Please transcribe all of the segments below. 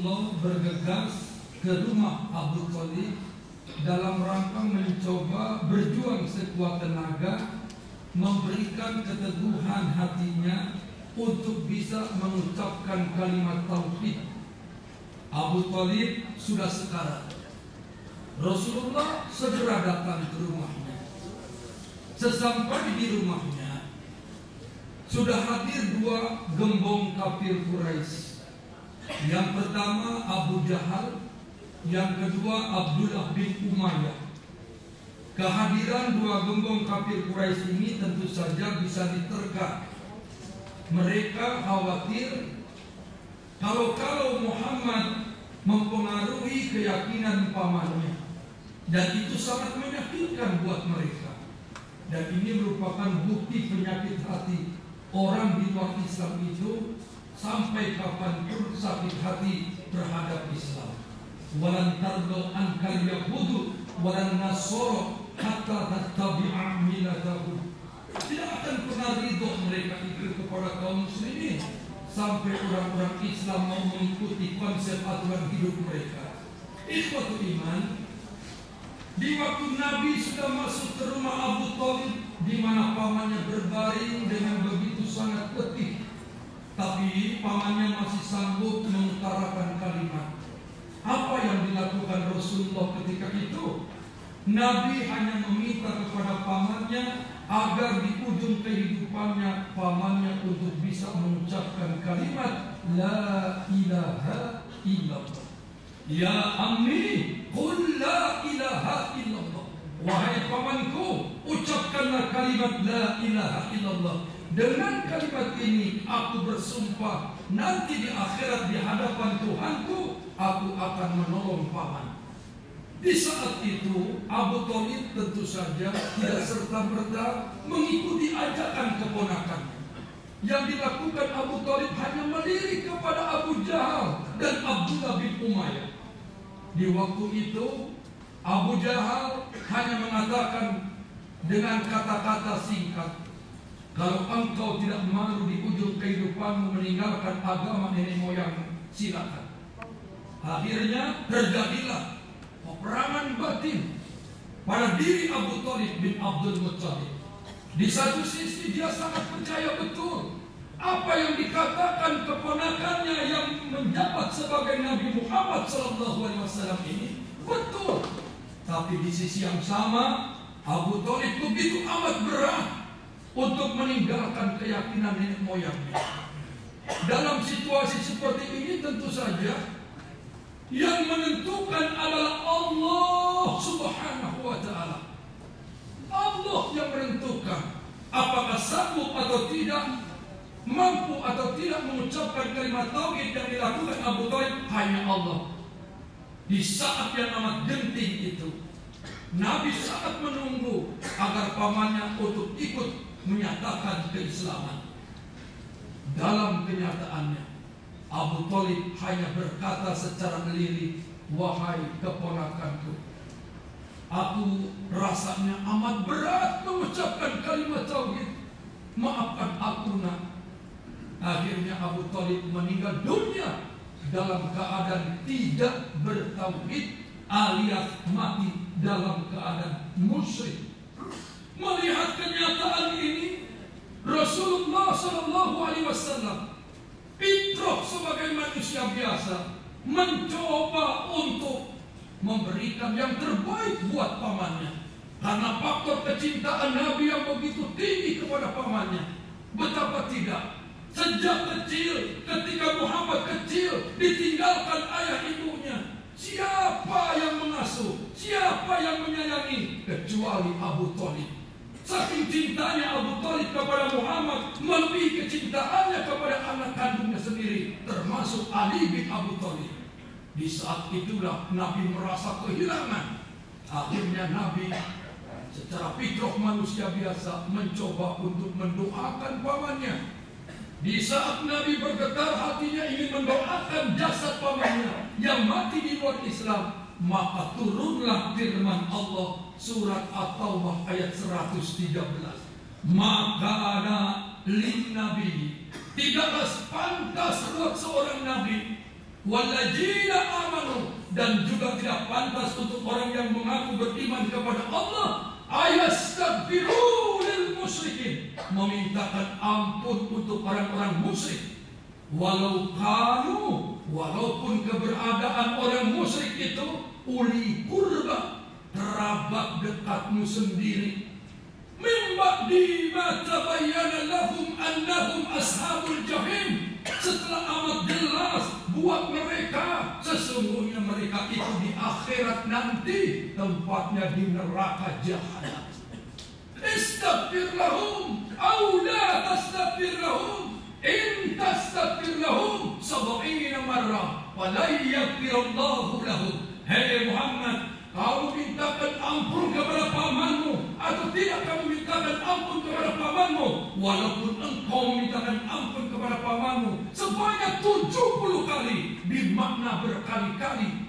Rasulullah bergegas ke rumah Abu Thalib dalam rangka mencoba berjuang sekuat tenaga, memberikan keteguhan hatinya untuk bisa mengucapkan kalimat tauhid. Abu Thalib sudah sekarat. Rasulullah segera datang ke rumahnya. Sesampai di rumahnya, sudah hadir dua gembong kafir Quraisy. Yang pertama Abu Jahal, yang kedua Abdullah bin Umayyah. Kehadiran dua gembong kafir Quraisy ini tentu saja bisa diterka. Mereka khawatir kalau Muhammad mempengaruhi keyakinan pamannya, dan itu sangat menyakitkan buat mereka. Dan ini merupakan bukti penyakit hati orang di luar Islam itu, sampai kapanpun sakit hati terhadap Islam. Walan tardau ankal yahudu walan nasara hatta tattabi'a millatahum. Tidak akan pernah ridho mereka itu kepada kaum muslimin sampai orang-orang Islam mau mengikuti konsep aturan hidup mereka. Ikhwatul iman, di waktu Nabi sudah masuk ke rumah Abu Thalib, di mana pamannya berbaring dengan begitu sangat letih, tapi pamannya masih sanggup mengutarakan kalimat. Apa yang dilakukan Rasulullah ketika itu? Nabi hanya meminta kepada pamannya agar di ujung kehidupannya pamannya untuk bisa mengucapkan kalimat La ilaha illallah. Ya ammi, qul la ilaha illallah. Wahai pamanku, ucapkanlah kalimat la ilaha illallah. Dengan kalimat ini aku bersumpah, nanti di akhirat di hadapan Tuhanku aku akan menolong paman. Di saat itu Abu Thalib tentu saja tidak serta-merta mengikuti ajakan keponakannya. Yang dilakukan Abu Thalib hanya melirik kepada Abu Jahal dan Abdullah bin Umayyah. Di waktu itu Abu Jahal hanya mengatakan dengan kata-kata singkat, kalau engkau tidak malu di ujung kehidupanmu meninggalkan agama nenek moyang, silakan. Akhirnya terjadilah peperangan batin pada diri Abu Thalib bin Abdul Muttalib. Di satu sisi dia sangat percaya betul apa yang dikatakan keponakannya yang menjabat sebagai Nabi Muhammad SAW ini betul. Tapi di sisi yang sama Abu Thalib begitu amat berat untuk meninggalkan keyakinan nenek moyangnya. Dalam situasi seperti ini tentu saja yang menentukan adalah Allah Subhanahu wa ta'ala. Allah yang menentukan apakah sanggup atau tidak, mampu atau tidak mengucapkan kalimat tauhid yang dilakukan Abu Thalib, hanya Allah. Di saat yang amat genting itu, Nabi sangat menunggu agar pamannya untuk ikut menyatakan keislaman. Dalam kenyataannya Abu Thalib hanya berkata secara lirik, wahai keponakanku, aku rasanya amat berat mengucapkan kalimat tauhid. Maafkan aku nak. Akhirnya Abu Thalib meninggal dunia dalam keadaan tidak bertauhid, alias mati dalam keadaan musyrik. Melihat kenyataan ini, Rasulullah SAW fitrah sebagai manusia biasa mencoba untuk memberikan yang terbaik buat pamannya. Karena faktor kecintaan Nabi yang begitu tinggi kepada pamannya. Betapa tidak, sejak kecil, ketika Muhammad kecil ditinggalkan ayah ibunya, siapa yang mengasuh, siapa yang menyayangi kecuali Abu Thalib. Saking cintanya Abu Thalib kepada Muhammad, melebihi kecintaannya kepada anak kandungnya sendiri, termasuk Ali bin Abi Thalib. Di saat itulah Nabi merasa kehilangan. Akhirnya Nabi secara fitrah manusia biasa mencoba untuk mendoakan pamannya. Di saat Nabi bergetar hatinya ingin mendoakan jasad pamannya yang mati di luar Islam, maka turunlah firman Allah surat At-Taubah ayat 113. Maka ada lin nabi, tidaklah pantas buat seorang nabi walladzina amanu, dan juga tidak pantas untuk orang yang mengaku beriman kepada Allah, ayastaghfiru lil musyrikin, memintakan ampun untuk orang-orang musyrik, walaupun keberadaan orang musyrik itu uli qurba, kerabat dekatmu sendiri. Min ba'di ma tabayyana lahum annahum ashabul jahim, setelah amat jelas buat mereka sesungguhnya mereka itu di akhirat nanti tempatnya di neraka jahanam. Istaghfir lahum aw la tastaghfir lahum, in tastaghfir lahum 70 marrah fala yaghfirullahu lahum. Hei Muhammad, kau mintakan ampun kepada pamanmu atau tidak kamu mintakan ampun kepada pamanmu, walaupun engkau mintakan ampun kepada pamanmu sebanyak 70 kali, bermakna berkali-kali,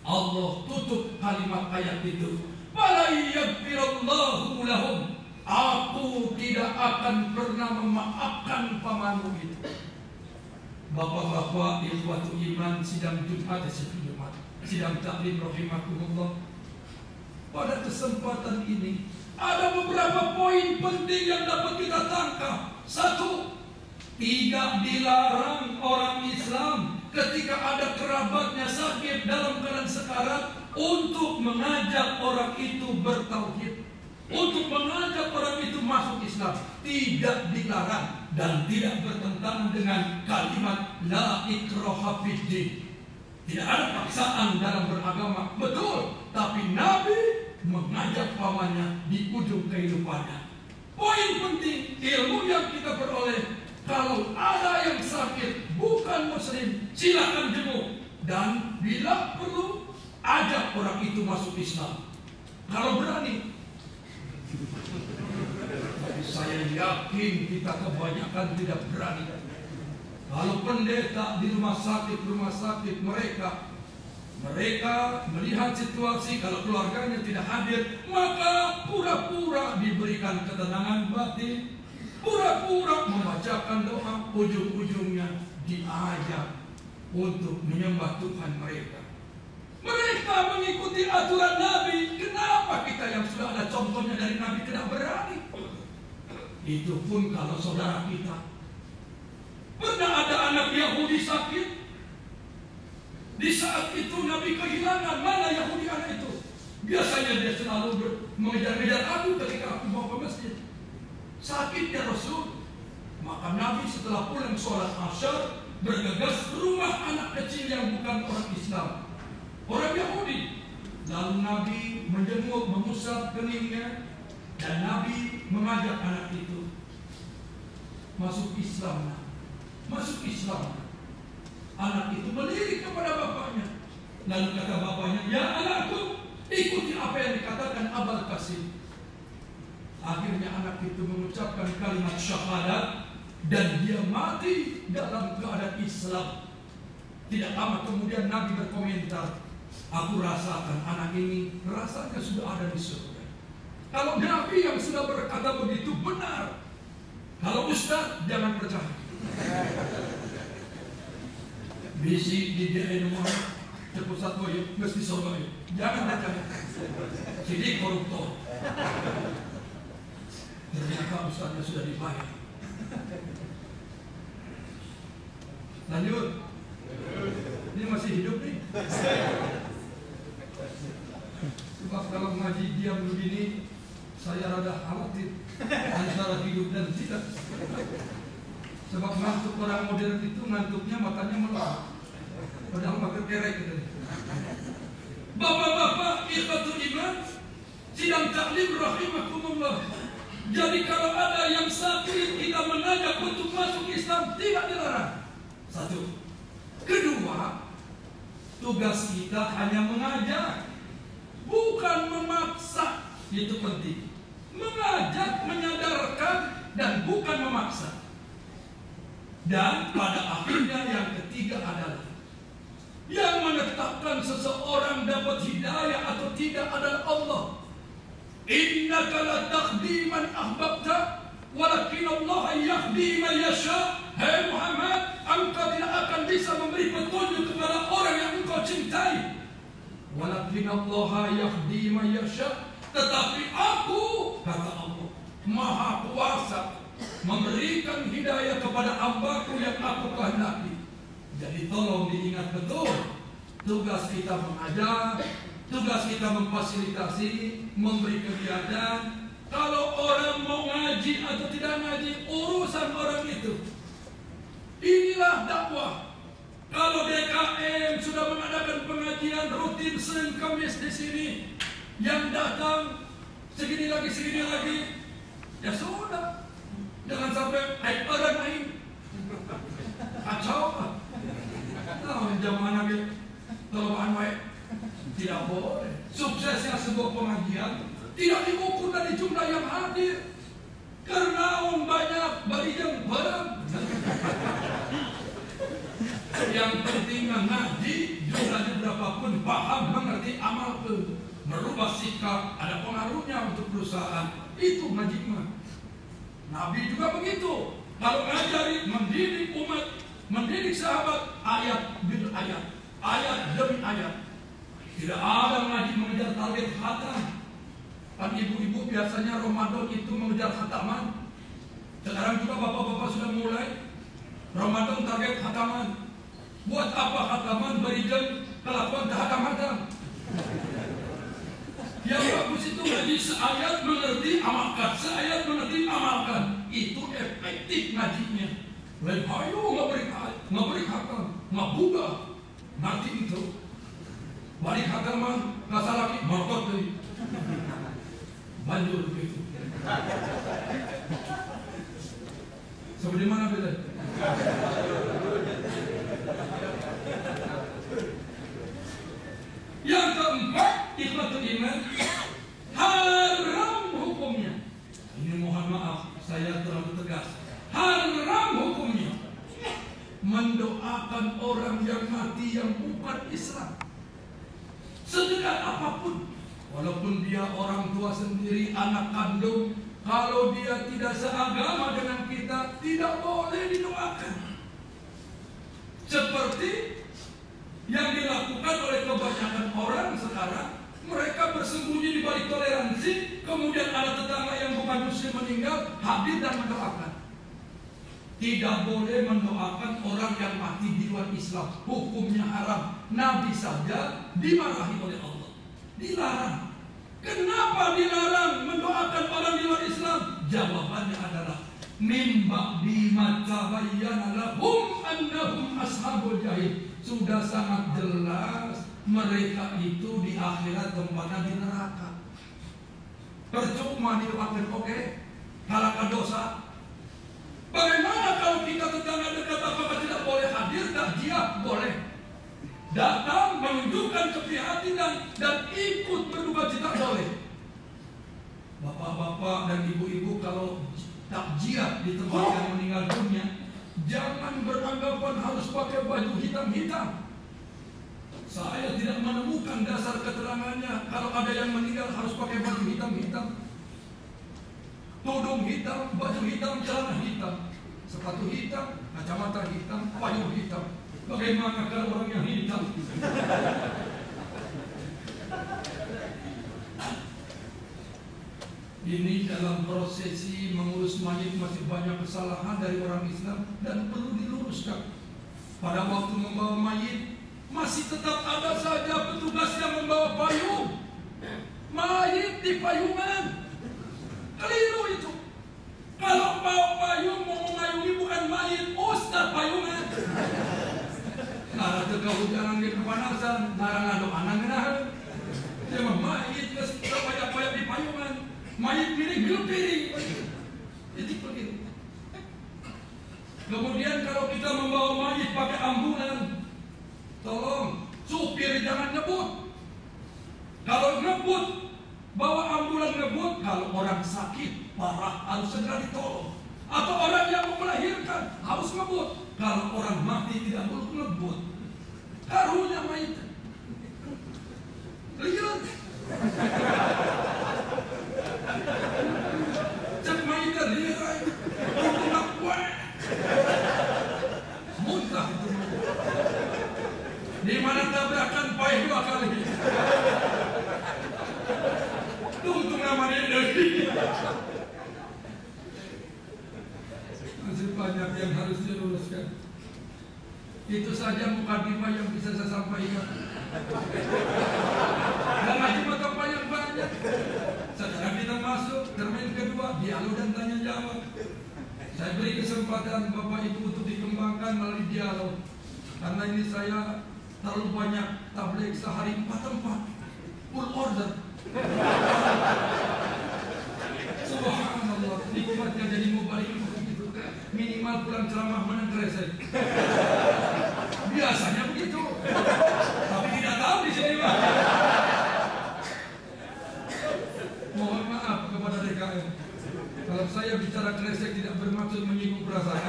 Allah tutup kalimat ayat itu, fala yaghfirullahu lahum, aku tidak akan pernah memaafkan pamanmu itu. Bapak-bapak ikhwatul iman, sidang Jumat, sidang taklim rahimakumullah. Pada kesempatan ini ada beberapa poin penting yang dapat kita tangkap. Satu, tidak dilarang orang Islam ketika ada kerabatnya sakit dalam keadaan sekarat untuk mengajak orang itu bertauhid, untuk mengajak orang itu masuk Islam. Tidak dilarang dan tidak bertentangan dengan kalimat la ikraha fiddin. Tidak ada paksaan dalam beragama, betul, tapi Nabi mengajak pamannya di ujung kehidupannya. Poin penting ilmu yang kita peroleh, kalau ada yang sakit bukan muslim, silakan jenguk, dan bila perlu ajak orang itu masuk Islam kalau berani. Saya yakin kita kebanyakan tidak berani. Kalau pendeta di rumah sakit mereka melihat situasi, kalau keluarganya tidak hadir, maka pura-pura diberikan ketenangan batin, pura-pura membacakan doa, ujung-ujungnya diajak untuk menyembah Tuhan mereka. Mereka mengikuti aturan Nabi. Kenapa kita yang sudah ada contohnya dari Nabi tidak berani? Itu pun kalau saudara kita. Pernah ada anak Yahudi sakit. Di saat itu Nabi kehilangan, mana Yahudi anak itu? Biasanya dia selalu mengejar-ngejar aku ketika aku mau ke masjid. Sakitnya Rasul. Maka Nabi setelah pulang sholat Asyar bergegas ke rumah anak kecil yang bukan orang Islam, orang Yahudi. Lalu Nabi menjenguk, mengusap keningnya, dan Nabi mengajak anak itu masuk Islam. Masuk Islam. Anak itu berdiri kepada bapaknya. Lalu kata bapaknya, ya anakku, ikuti apa yang dikatakan Abul Qasim. Akhirnya anak itu mengucapkan kalimat syahadat dan dia mati dalam keadaan Islam. Tidak lama kemudian Nabi berkomentar, aku rasakan anak ini rasanya sudah ada di surga. Kalau Nabi yang sudah berkata begitu benar. Kalau Ustaz jangan percaya. Bisi di dia nomor cepusat boy, mesti surga yuk. Jangan percaya. Jadi koruptor. Ternyata Ustaznya sudah dibayar. Lanjut. Ini masih hidup nih. Sebab kalau ngaji diam begini, saya rada khawatir antara hidup dan tidak. Sebab ngantuk orang modern itu ngantuknya matanya melorot, padahal makin kerek gitu. Bapak-bapak ikhwatul iman, sidang taklim rahimakumullah. Jadi kalau ada yang sakit kita mengajak untuk masuk Islam tidak dilarang. Satu. Kedua, tugas kita hanya mengajak, bukan memaksa. Itu penting. Mengajak, menyadarkan, dan bukan memaksa. Dan pada akhirnya yang ketiga adalah yang menetapkan seseorang dapat hidayah atau tidak adalah Allah. Innaka la tahdi man ahbabta walakin Allah yahdi man yasha. Hai Muhammad, engkau tidak akan bisa memberi petunjuk kepada Walakinnallaha yahdi man yasha. Tetapi aku, kata Allah, Maha Kuasa memberikan hidayah kepada hamba-Ku yang Aku kehendaki. Jadi tolong diingat betul, tugas kita mengajar, tugas kita memfasilitasi, memberi kegiatan. Kalau orang mau ngaji atau tidak ngaji, urusan orang itu. Inilah dakwah. Kalau DKM sudah mengadakan pengajian rutin Senin Kamis di sini, yang datang segini lagi, ya sudah. Jangan sampai orang lain kacau. Nah, zaman Nabi tolongan baik tidak boleh. Suksesnya sebuah pengajian tidak diukur dari jumlah yang hadir. Karena banyak bari yang barang. Yang penting ngaji, jumlahnya berapapun, paham, mengerti, amal ke, merubah sikap, ada pengaruhnya untuk perusahaan. Itu ngaji mah. Nabi juga begitu. Kalau ngajari, mendidik umat, mendidik sahabat, ayat bil ayat, ayat demi ayat. Tidak ada ngaji mengejar target khatam. Kan ibu-ibu biasanya Ramadan itu mengejar khataman. Sekarang juga bapak-bapak sudah mulai Ramadan target khataman. Buat apa khataman? Berikan kelakuan terhatam-hatam. Yang bagus itu ngaji seayat mengerti, amalkan. Seayat mengerti, amalkan. Itu efektif ngajinya. Lain ayo nggak beri khatam, nggak buka. Nanti itu balik khataman, nggak salah lagi, markot deh. Banjur begitu. Seperti mana beda? Yang keempat, ikhlasul iman, haram hukumnya. Ini mohon maaf, saya terlalu tegas. Haram hukumnya mendoakan orang yang mati yang bukan Islam, sedekat apapun. Walaupun dia orang tua sendiri, anak kandung, kalau dia tidak seagama dengan kita, tidak boleh didoakan. Seperti yang dilakukan oleh kebanyakan orang sekarang, mereka bersembunyi di balik toleransi, kemudian ada tetangga yang bukan muslim meninggal, hadir dan mendoakan. Tidak boleh mendoakan orang yang mati di luar Islam, hukumnya haram. Nabi saja dimarahi oleh Allah, dilarang. Kenapa dilarang mendoakan orang di luar Islam? Jawabannya adalah mimba bima tabayyana lahum annahum ashabul jahim. Sudah sangat jelas mereka itu di akhirat tempatnya di neraka. Percuma didoakan, oke, halakan dosa. Bagaimana kalau kita tetangga dekat apakah tidak boleh hadir? Takziah boleh. Datang menunjukkan keprihatinan dan ikut berduka cita boleh. Bapak-bapak dan ibu-ibu kalau takziah di tempat yang meninggal dunia, jangan beranggapan harus pakai baju hitam-hitam. Saya tidak menemukan dasar keterangannya kalau ada yang meninggal harus pakai baju hitam-hitam, tudung hitam, baju hitam, celana hitam, sepatu hitam, kacamata hitam, payung hitam. Bagaimana kalau orang yang hitam? Ini dalam prosesi mengurus mayit masih banyak kesalahan dari orang Islam dan perlu diluruskan. Pada waktu membawa mayit masih tetap ada saja petugas yang membawa payung. Mayit di payungan. Keliru itu. Kalau bawa payung mau memayungi bukan mayit, ustaz payungan. Karena kehujanan di kepanasan, narang aduk anak menahan. Dia mayit kepayak-payak di payungan. Mayit piring, hidup piring. Itu begitu. Kemudian kalau kita membawa mayit pakai ambulan, tolong supir jangan ngebut. Kalau ngebut, bawa ambulan ngebut. Kalau orang sakit parah harus segera ditolong. Atau orang yang mau melahirkan harus ngebut. Kalau orang mati tidak boleh ngebut. Karunya mayit. Lihat. Cek mayit lihat. Untuk muntah itu. Di mana Pernah tabrakan payah 2 kali. Untung namanya dari. Masih banyak yang harus diluruskan. Itu saja mukadimah yang bisa saya sampaikan. Dan lagi potong banyak. Sekarang kita masuk termin kedua, dialog dan tanya jawab. Saya beri kesempatan Bapak Ibu untuk dikembangkan melalui dialog. Karena ini saya terlalu banyak tabligh sehari 4 tempat, full order. Subhanallah, nikmatnya jadi mubalik begitu. Minimal pulang ceramah menang kresek. Biasanya begitu, tapi tidak tahu di sini Pak. Mohon maaf kepada DKM. Kalau saya bicara kresek tidak bermaksud menyinggung perasaan,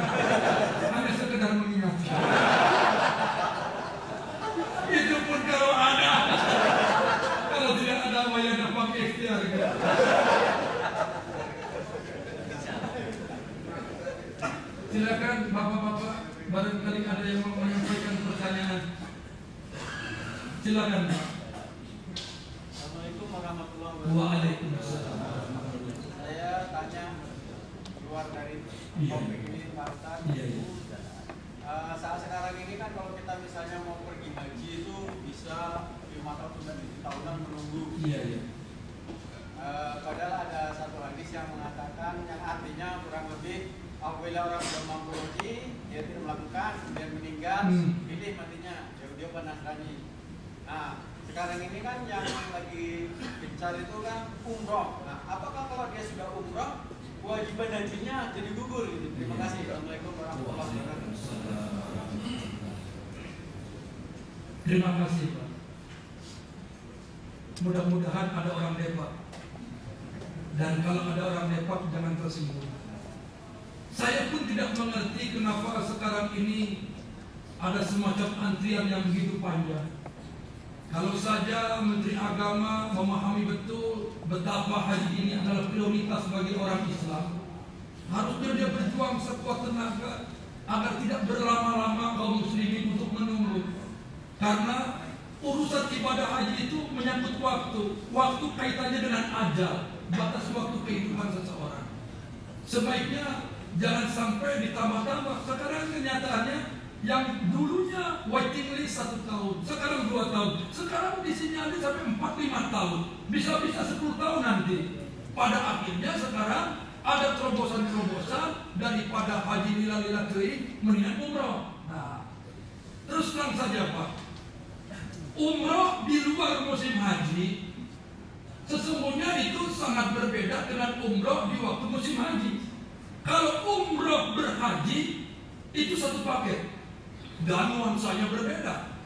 hanya sekedar mengingatkan. Itu pun kalau ada. Kalau tidak ada, wayana pakai ikhtiar. Silakan bapak-bapak, barangkali ada yang mau menyampaikan pertanyaan. Silakan Pak. Assalamualaikum warahmatullahi wabarakatuh. Waalaikumsalam. Saya tanya keluar dari topik ini Pak Ustaz. Iya. Saat sekarang ini kan kalau kita misalnya mau pergi haji itu bisa 5 tahun sudah 7 tahunan menunggu. Iya. Padahal ada satu hadis yang mengatakan, yang artinya kurang lebih apabila orang sudah mampu haji, dia tidak melakukan, kemudian meninggal, pilih matinya, dia Nasrani. Nah, sekarang ini kan yang lagi gencar itu kan umroh. Nah, apakah kalau dia sudah umroh, kewajiban hajinya jadi gugur gitu? Terima kasih. Assalamualaikum warahmatullahi wabarakatuh. Terima kasih Pak. Mudah-mudahan ada orang Depok. Dan kalau ada orang Depok jangan tersinggung. Saya pun tidak mengerti kenapa sekarang ini ada semacam antrian yang begitu panjang. Kalau saja Menteri Agama memahami betul betapa haji ini adalah prioritas bagi orang Islam, harusnya dia berjuang sekuat tenaga agar tidak berlama-lama kaum muslimin untuk menunggu. Karena urusan ibadah haji itu menyangkut waktu. Waktu kaitannya dengan ajal, batas waktu kehidupan seseorang. Sebaiknya jangan sampai ditambah-tambah. Sekarang kenyataannya yang dulunya waiting list 1 tahun, sekarang 2 tahun, sekarang disinyalir sampai 4-5 tahun, bisa-bisa 10 tahun nanti. Pada akhirnya sekarang ada terobosan-terobosan daripada haji lila-lila kering mendingan umroh. Nah, terus terang saja Pak, umroh di luar musim haji sesungguhnya itu sangat berbeda dengan umroh di waktu musim haji. Kalau umroh berhaji itu satu paket, dan nuansanya berbeda,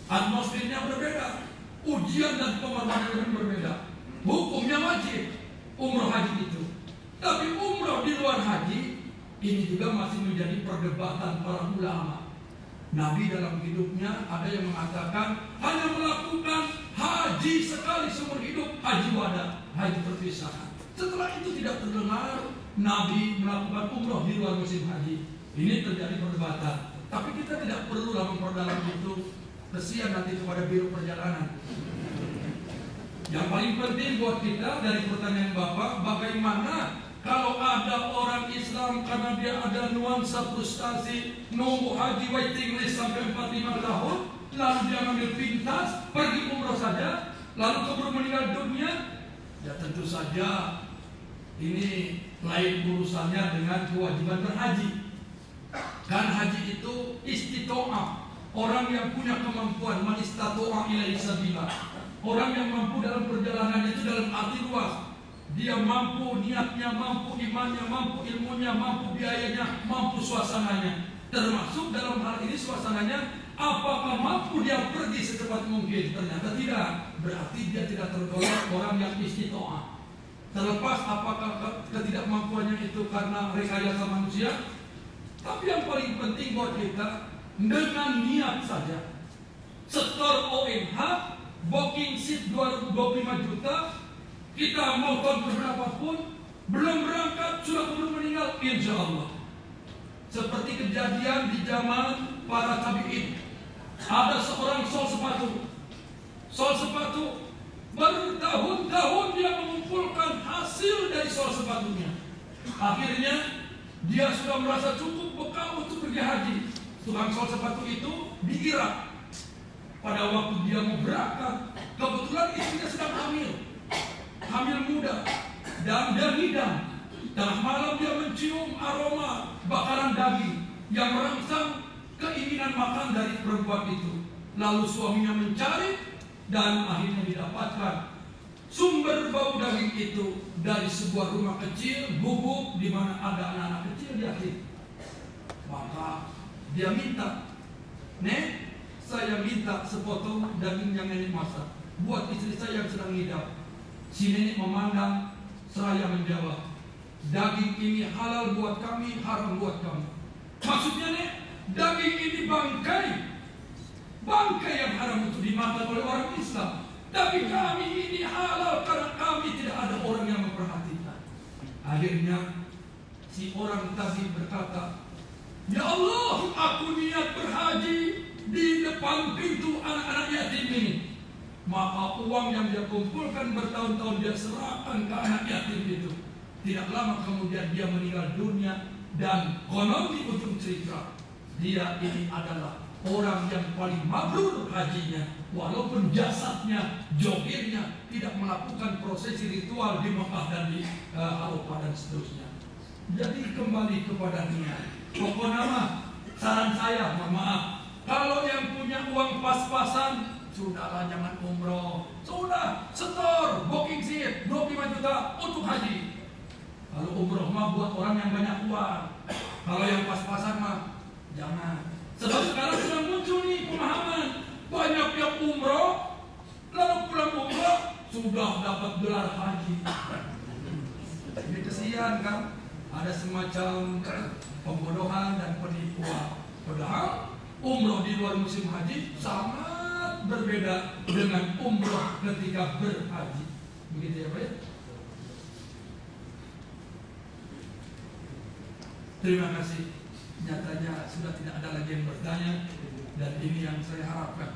atmosfernya berbeda, ujian dan pengorbanan berbeda. Hukumnya wajib umroh haji itu. Tapi umroh di luar haji ini juga masih menjadi perdebatan para ulama. Nabi dalam hidupnya ada yang mengatakan hanya melakukan haji sekali seumur hidup, haji wada, haji perpisahan. Setelah itu tidak terdengar Nabi melakukan umroh di luar musim haji. Ini terjadi perdebatan. Tapi kita tidak perlu memperdalam itu. Kesian nanti kepada biro perjalanan. Yang paling penting buat kita dari pertanyaan Bapak, bagaimana kalau ada orang Islam karena dia ada nuansa frustasi, nunggu haji waiting list sampai 4-5 tahun, lalu dia ambil pintas, pergi umroh saja, lalu keburu meninggal dunia, ya tentu saja ini lain urusannya dengan kewajiban berhaji. Dan haji itu istito'ah, orang yang punya kemampuan, man istato'a ilaihi sabila. Orang yang mampu dalam perjalanan itu dalam arti luas. Dia mampu niatnya, mampu imannya, mampu ilmunya, mampu biayanya, mampu suasananya. Termasuk dalam hal ini suasananya, apakah mampu dia pergi secepat mungkin? Ternyata tidak. Berarti dia tidak tergolong orang yang istito'ah. Terlepas apakah ketidakmampuannya itu karena rekayasa manusia. Tapi yang paling penting buat kita, dengan niat saja. Setor OMH, booking seat 25 juta, kita mau tahun berapapun, belum berangkat, sudah keburu meninggal, insya Allah. Seperti kejadian di zaman para tabi'in. Ada seorang sol sepatu bertahun-tahun dia mengumpulkan hasil dari sol sepatunya. Akhirnya dia sudah merasa cukup bekal untuk pergi haji. Tukang sol sepatu itu di Irak. Pada waktu dia mau berangkat, kebetulan istrinya sedang hamil muda, dan dia ngidam. Tengah malam dia mencium aroma bakaran daging yang merangsang keinginan makan dari perempuan itu. Lalu suaminya mencari dan akhirnya didapatkan sumber bau daging itu dari sebuah rumah kecil, gubuk di mana ada anak-anak kecil di akhir. Maka dia minta, "Nek, saya minta sepotong daging yang nenek masak buat istri saya yang sedang ngidam." Si nenek memandang, seraya menjawab, "Daging ini halal buat kami, haram buat kamu." Maksudnya, Nek, daging ini bangkai yang haram untuk dimakan oleh orang Islam. Tapi kami ini halal karena kami tidak ada orang yang memperhatikan. Akhirnya si orang tadi berkata, "Ya Allah, aku niat berhaji di depan pintu anak-anak yatim ini." Maka uang yang dia kumpulkan bertahun-tahun dia serahkan ke anak yatim itu. Tidak lama kemudian dia meninggal dunia, dan konon di ujung cerita dia ini adalah orang yang paling mabrur hajinya, walaupun jasadnya, jogernya tidak melakukan prosesi ritual di Mekah dan di Arafah dan seterusnya. Jadi kembali kepada niat. Pokoknya saran saya, mohon maaf, kalau yang punya uang pas-pasan, sudahlah jangan umroh. Sudah, setor, booking seat 25 juta untuk haji. Kalau umroh mah buat orang yang banyak uang. Kalau yang pas-pasan mah jangan. Sebab sekarang sudah muncul nih pemahaman, banyak yang umroh, lalu pulang umroh sudah dapat gelar haji. Ini kesian kan? Ada semacam pembodohan dan penipuan. Padahal umroh di luar musim haji sangat berbeda dengan umroh ketika berhaji. Begitu ya Pak ya? Terima kasih. Nyatanya sudah tidak ada lagi yang bertanya, dan ini yang saya harapkan.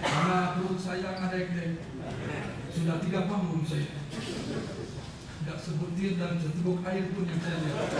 Karena perut saya ngadek-dek. Sudah 3 panggung saya. Tidak sebutir dan seteguk air pun yang saya lihat.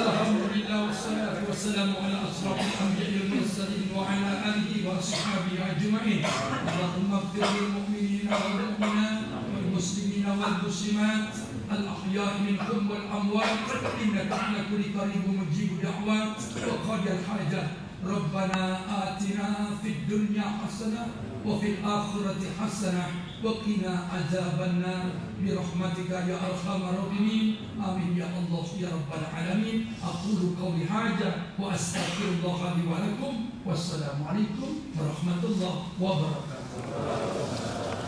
Alhamdulillah wassalatu wassalamu ala asrafil anbiya'il mursalin wa ala alihi wa ashabihi ajma'in. Allahumma ighfir lil mu'minina wal mu'minat والمسلمين والمسلمات الأحياء منهم والأموات إنك على كل قريب مجيب دعوات وقاضي الحاجات. ربنا آتنا في الدنيا حسنة وفي الآخرة حسنة وقنا عذاب النار برحمتك يا أرحم الراحمين. آمين يا الله يا رب العالمين. أقول قولي هذا وأستغفر الله لي ولكم والسلام عليكم ورحمة الله وبركاته.